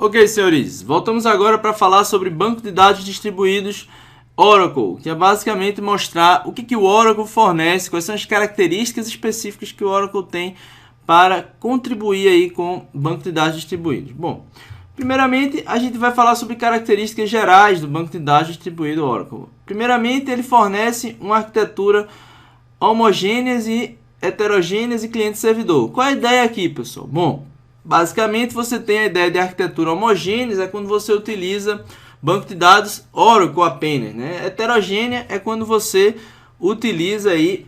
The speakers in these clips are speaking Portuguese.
Ok, senhores, voltamos agora para falar sobre banco de dados distribuídos Oracle, que é basicamente mostrar o que o Oracle fornece, quais são as características específicas que o Oracle tem para contribuir aí com banco de dados distribuídos. Bom, primeiramente a gente vai falar sobre características gerais do banco de dados distribuído Oracle. Primeiramente, ele fornece uma arquitetura homogênea e heterogênea e cliente-servidor. Qual é a ideia aqui, pessoal? Bom, basicamente você tem a ideia de arquitetura homogênea, é quando você utiliza banco de dados Oracle apenas, né? Heterogênea é quando você utiliza aí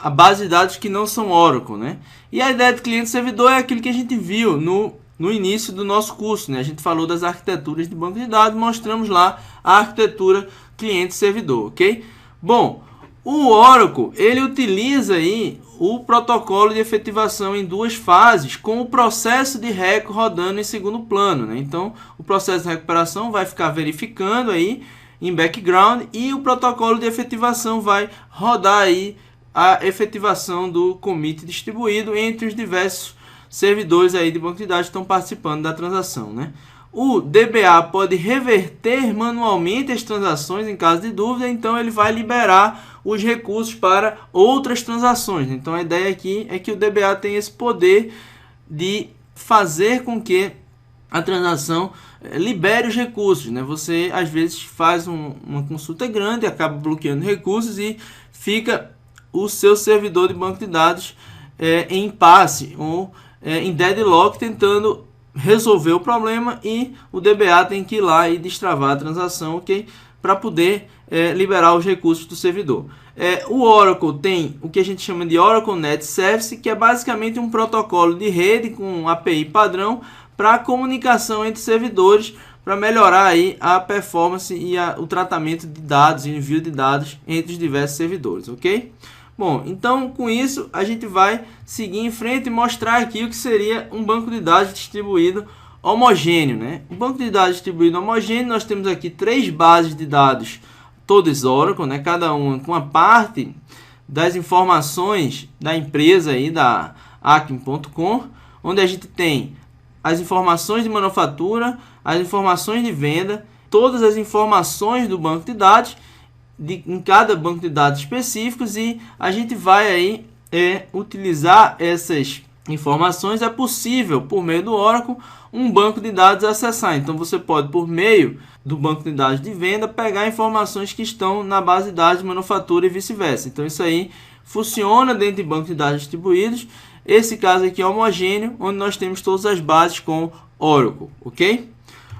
a base de dados que não são Oracle, né? E a ideia de cliente-servidor é aquilo que a gente viu no início do nosso curso, né? A gente falou das arquiteturas de banco de dados, mostramos lá a arquitetura cliente-servidor, ok? Bom, o Oracle, ele utiliza aí o protocolo de efetivação em duas fases, com o processo de reco rodando em segundo plano, né? Então, o processo de recuperação vai ficar verificando aí em background e o protocolo de efetivação vai rodar aí a efetivação do commit distribuído entre os diversos servidores aí de banco de dados que estão participando da transação, né? O DBA pode reverter manualmente as transações em caso de dúvida, então ele vai liberar os recursos para outras transações. Então a ideia aqui é que o DBA tem esse poder de fazer com que a transação libere os recursos, né? Você às vezes faz uma consulta grande, acaba bloqueando recursos e fica o seu servidor de banco de dados em impasse ou em deadlock tentando resolver o problema, e o DBA tem que ir lá e destravar a transação, ok? Para poder liberar os recursos do servidor. O Oracle tem o que a gente chama de Oracle Net Service, que é basicamente um protocolo de rede com API padrão para comunicação entre servidores, para melhorar aí a performance e o tratamento de dados e envio de dados entre os diversos servidores, ok? Bom, então com isso a gente vai seguir em frente e mostrar aqui o que seria um banco de dados distribuído homogêneo, né? O banco de dados distribuído homogêneo, nós temos aqui 3 bases de dados, todas Oracle, né? Cada uma com a parte das informações da empresa aí, da Acme.com, onde a gente tem as informações de manufatura, as informações de venda, todas as informações do banco de dados, em cada banco de dados específicos, e a gente vai aí utilizar essas informações. É possível, por meio do Oracle, um banco de dados acessar. Então você pode, por meio do banco de dados de venda, pegar informações que estão na base de dados de manufatura e vice-versa. Então isso aí funciona dentro de bancos de dados distribuídos. Esse caso aqui é homogêneo, onde nós temos todas as bases com Oracle, ok?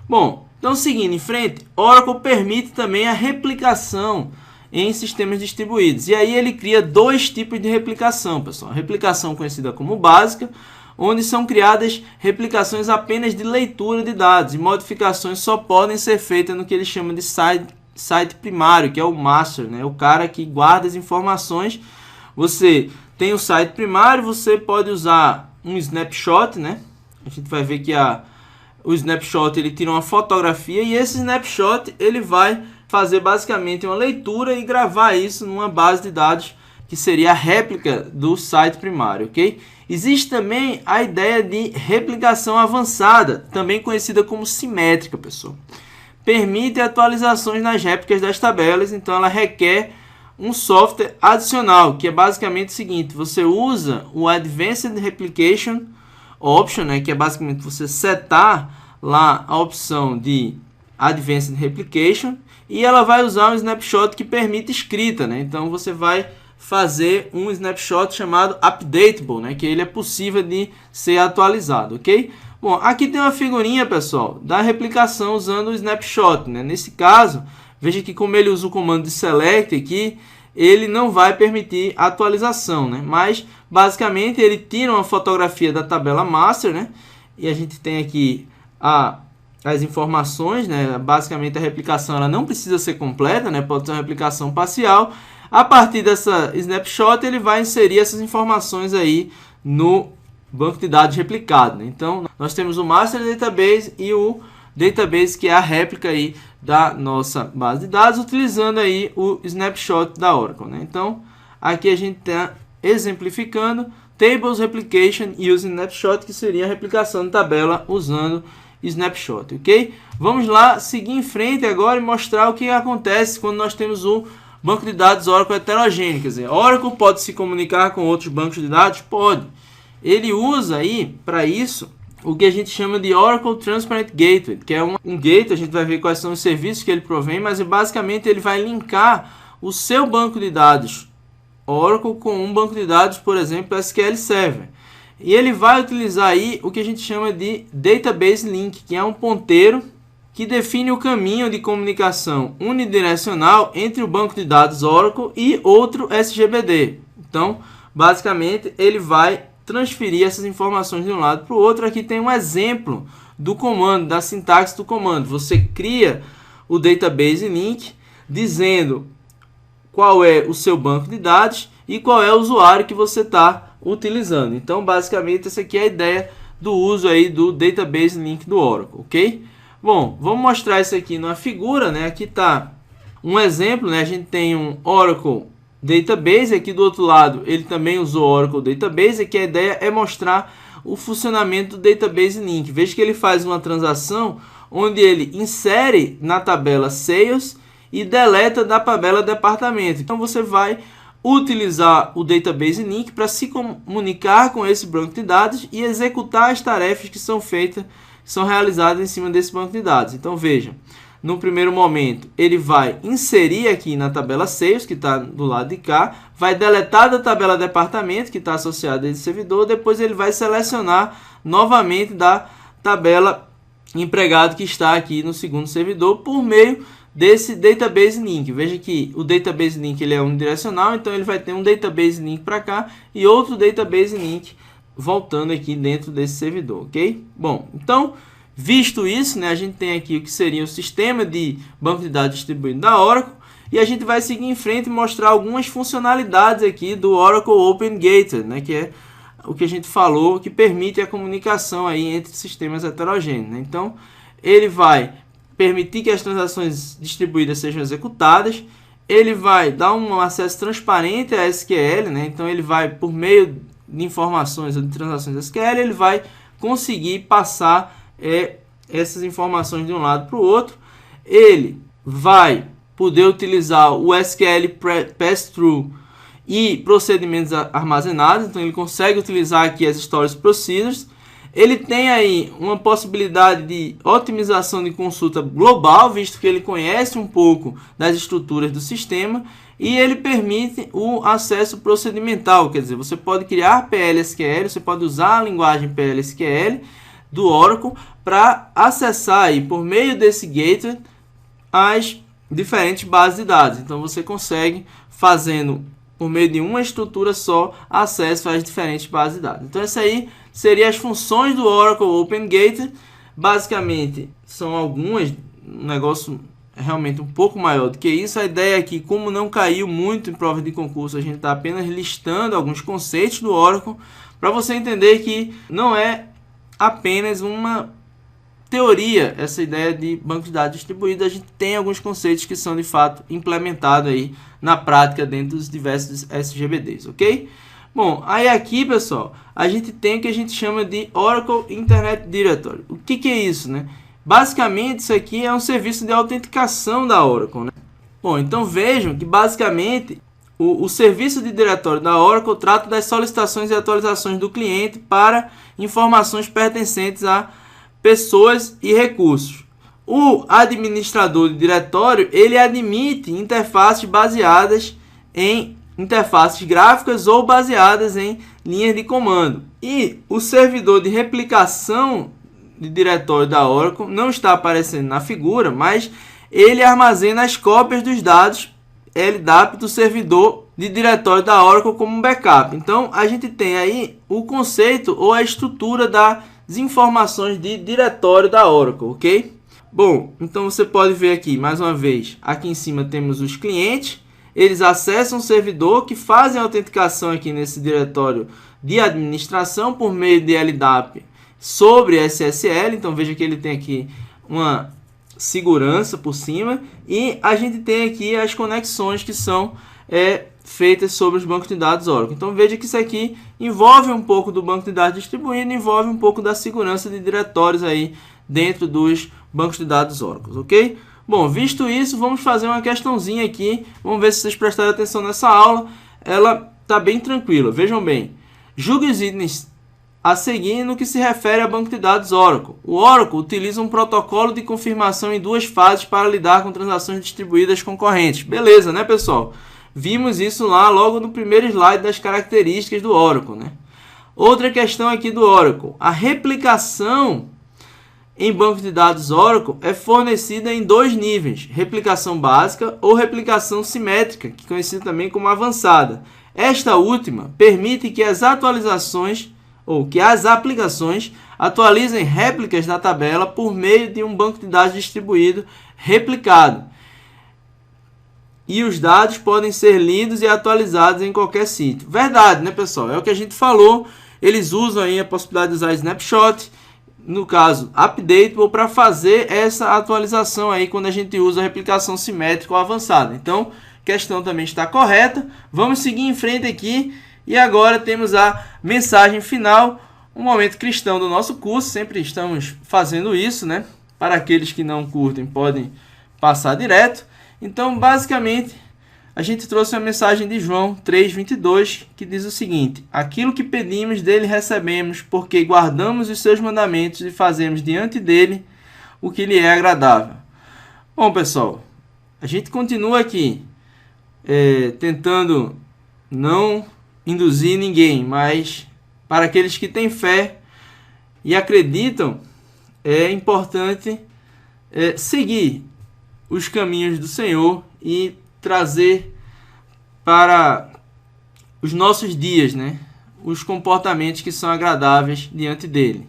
Bom, então, seguindo em frente, Oracle permite também a replicação em sistemas distribuídos. E aí ele cria 2 tipos de replicação, pessoal. A replicação conhecida como básica, onde são criadas replicações apenas de leitura de dados, e modificações só podem ser feitas no que ele chama de site primário, que é o master, né? O cara que guarda as informações. Você tem o site primário, você pode usar um snapshot, né? A gente vai ver que o snapshot ele tira uma fotografia, e esse snapshot ele vai fazer basicamente uma leitura e gravar isso numa base de dados que seria a réplica do site primário, ok? Existe também a ideia de replicação avançada, também conhecida como simétrica, pessoal. Permite atualizações nas réplicas das tabelas, então ela requer um software adicional, que é basicamente o seguinte: você usa o Advanced Replication Option, né, que é basicamente você setar lá a opção de Advanced Replication, e ela vai usar um snapshot que permite escrita, né? Então você vai fazer um snapshot chamado Updatable, né, que ele é possível de ser atualizado, ok? Bom, aqui tem uma figurinha, pessoal, da replicação usando o snapshot, né? Nesse caso, veja que como ele usa o comando de select aqui, ele não vai permitir atualização, né? Mas basicamente ele tira uma fotografia da tabela master, né? E a gente tem aqui as informações, né? Basicamente a replicação ela não precisa ser completa, né? Pode ser uma replicação parcial. A partir dessa snapshot ele vai inserir essas informações aí no banco de dados replicado, né? Então nós temos o master database e o database, que é a réplica aí da nossa base de dados, utilizando aí o snapshot da Oracle, né? Então aqui a gente está exemplificando Tables Replication using Snapshot, que seria a replicação de tabela usando snapshot, ok? Vamos lá seguir em frente agora e mostrar o que acontece quando nós temos um banco de dados Oracle heterogêneo. Quer dizer, Oracle pode se comunicar com outros bancos de dados? Pode. Ele usa aí, para isso, o que a gente chama de Oracle Transparent Gateway, que é um gateway, a gente vai ver quais são os serviços que ele provém, mas basicamente ele vai linkar o seu banco de dados Oracle com um banco de dados, por exemplo, SQL Server. E ele vai utilizar aí o que a gente chama de Database Link, que é um ponteiro que define o caminho de comunicação unidirecional entre o banco de dados Oracle e outro SGBD. Então, basicamente, ele vai transferir essas informações de um lado para o outro. Aqui tem um exemplo do comando, da sintaxe do comando. Você cria o Database Link dizendo qual é o seu banco de dados e qual é o usuário que você está utilizando. Então, basicamente, essa aqui é a ideia do uso aí do Database Link do Oracle, ok? Bom, vamos mostrar isso aqui numa figura, né? Aqui está um exemplo, né? A gente tem um Oracle Database, aqui do outro lado ele também usou Oracle Database. Aqui a ideia é mostrar o funcionamento do Database Link. Veja que ele faz uma transação onde ele insere na tabela Sales e deleta da tabela Departamento. Então você vai utilizar o Database Link para se comunicar com esse banco de dados e executar as tarefas que são feitas, são realizadas em cima desse banco de dados. Então veja, no primeiro momento ele vai inserir aqui na tabela Sales, que está do lado de cá, vai deletar da tabela Departamento, que está associada a esse servidor, depois ele vai selecionar novamente da tabela Empregado, que está aqui no segundo servidor, por meio desse Database Link. Veja que o Database Link ele é unidirecional, então ele vai ter um Database Link para cá e outro Database Link voltando aqui dentro desse servidor, ok? Bom, então, visto isso, né, a gente tem aqui o que seria o sistema de banco de dados distribuído da Oracle e a gente vai seguir em frente e mostrar algumas funcionalidades aqui do Oracle Open Gateway, né, que é o que a gente falou, que permite a comunicação aí entre sistemas heterogêneos, né? Então, ele vai permitir que as transações distribuídas sejam executadas, ele vai dar um acesso transparente a SQL, né? Então ele vai, por meio de informações ou de transações SQL, ele vai conseguir passar essas informações de um lado para o outro. Ele vai poder utilizar o SQL Pass-Through e procedimentos armazenados, então ele consegue utilizar aqui as Storage Procedures. Ele tem aí uma possibilidade de otimização de consulta global, visto que ele conhece um pouco das estruturas do sistema, e ele permite o acesso procedimental, quer dizer, você pode criar PL/SQL, você pode usar a linguagem PL/SQL do Oracle para acessar aí, por meio desse gateway, as diferentes bases de dados. Então você consegue, fazendo por meio de uma estrutura só, acesso às diferentes bases de dados. Então essa aí seriam as funções do Oracle Open Gateway. Basicamente são algumas, um negócio realmente um pouco maior do que isso. A ideia é que, como não caiu muito em prova de concurso, a gente está apenas listando alguns conceitos do Oracle, para você entender que não é apenas uma teoria essa ideia de banco de dados distribuído. A gente tem alguns conceitos que são de fato implementados aí na prática dentro dos diversos SGBDs, ok? Bom, aí aqui, pessoal, a gente tem o que a gente chama de Oracle Internet Directory. O que é isso, né? Basicamente, isso aqui é um serviço de autenticação da Oracle, né? Bom, então vejam que basicamente o serviço de diretório da Oracle trata das solicitações e atualizações do cliente para informações pertencentes a pessoas e recursos. O administrador de diretório, ele admite interfaces baseadas em interfaces gráficas ou baseadas em linhas de comando. E o servidor de replicação de diretório da Oracle não está aparecendo na figura, mas ele armazena as cópias dos dados LDAP do servidor de diretório da Oracle como um backup. Então a gente tem aí o conceito ou a estrutura das informações de diretório da Oracle, ok? Bom, então você pode ver aqui, mais uma vez, aqui em cima temos os clientes. Eles acessam o servidor, que fazem a autenticação aqui nesse diretório de administração por meio de LDAP sobre SSL. Então veja que ele tem aqui uma segurança por cima. E a gente tem aqui as conexões que são feitas sobre os bancos de dados Oracle. Então veja que isso aqui envolve um pouco do banco de dados distribuído, envolve um pouco da segurança de diretórios aí dentro dos bancos de dados Oracle, ok? Bom, visto isso, vamos fazer uma questãozinha aqui. Vamos ver se vocês prestaram atenção nessa aula. Ela está bem tranquila. Vejam bem. Julgue os itens a seguir no que se refere a banco de dados Oracle. O Oracle utiliza um protocolo de confirmação em 2 fases para lidar com transações distribuídas concorrentes. Beleza, né, pessoal? Vimos isso lá logo no primeiro slide das características do Oracle, né? Outra questão aqui do Oracle. A replicação em banco de dados Oracle é fornecida em 2 níveis, replicação básica ou replicação simétrica, que é conhecida também como avançada. Esta última permite que as atualizações ou que as aplicações atualizem réplicas da tabela por meio de um banco de dados distribuído replicado. E os dados podem ser lidos e atualizados em qualquer sítio. Verdade, né, pessoal? É o que a gente falou. Eles usam aí a possibilidade de usar snapshot, no caso, updatable, para fazer essa atualização aí quando a gente usa a replicação simétrica ou avançada. Então, a questão também está correta. Vamos seguir em frente aqui. E agora temos a mensagem final, um momento cristão do nosso curso. Sempre estamos fazendo isso, né? Para aqueles que não curtem, podem passar direto. Então, basicamente, a gente trouxe a mensagem de João 3:22, que diz o seguinte: aquilo que pedimos dele recebemos, porque guardamos os seus mandamentos e fazemos diante dele o que lhe é agradável. Bom, pessoal, a gente continua aqui tentando não induzir ninguém, mas para aqueles que têm fé e acreditam, é importante seguir os caminhos do Senhor e trazer para os nossos dias, né, os comportamentos que são agradáveis diante dele.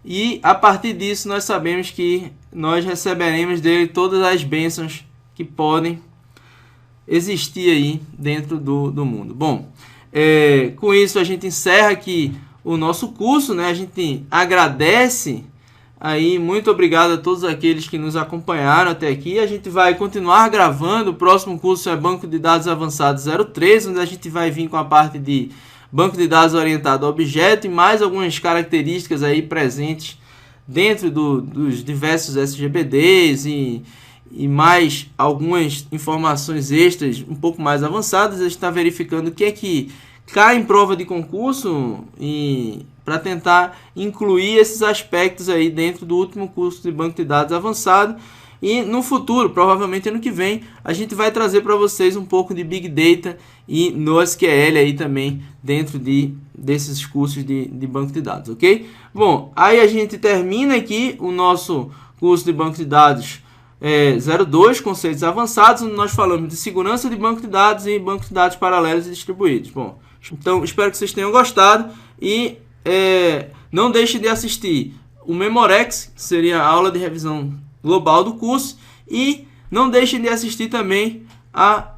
E a partir disso nós sabemos que nós receberemos dele todas as bênçãos que podem existir aí dentro do mundo. Bom, com isso a gente encerra aqui o nosso curso, né? A gente agradece aí, muito obrigado a todos aqueles que nos acompanharam até aqui. A gente vai continuar gravando. O próximo curso é Banco de Dados Avançado 03, onde a gente vai vir com a parte de banco de dados orientado a objeto e mais algumas características aí presentes dentro dos diversos SGBDs e mais algumas informações extras um pouco mais avançadas. A gente está verificando o que é que cai em prova de concurso e para tentar incluir esses aspectos aí dentro do último curso de banco de dados avançado. E no futuro, provavelmente ano que vem, a gente vai trazer para vocês um pouco de Big Data e NoSQL aí também dentro desses cursos de banco de dados, ok? Bom, aí a gente termina aqui o nosso curso de banco de dados 02, conceitos avançados, onde nós falamos de segurança de banco de dados e banco de dados paralelos e distribuídos. Bom, então espero que vocês tenham gostado e não deixe de assistir o Memorex, que seria a aula de revisão global do curso, e não deixem de assistir também a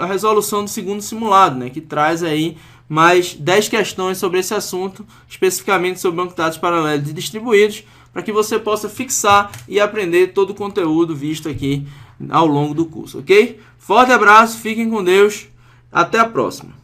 resolução do segundo simulado, né, que traz aí mais 10 questões sobre esse assunto, especificamente sobre banco de dados paralelos e distribuídos, para que você possa fixar e aprender todo o conteúdo visto aqui ao longo do curso, ok? Forte abraço, fiquem com Deus, até a próxima!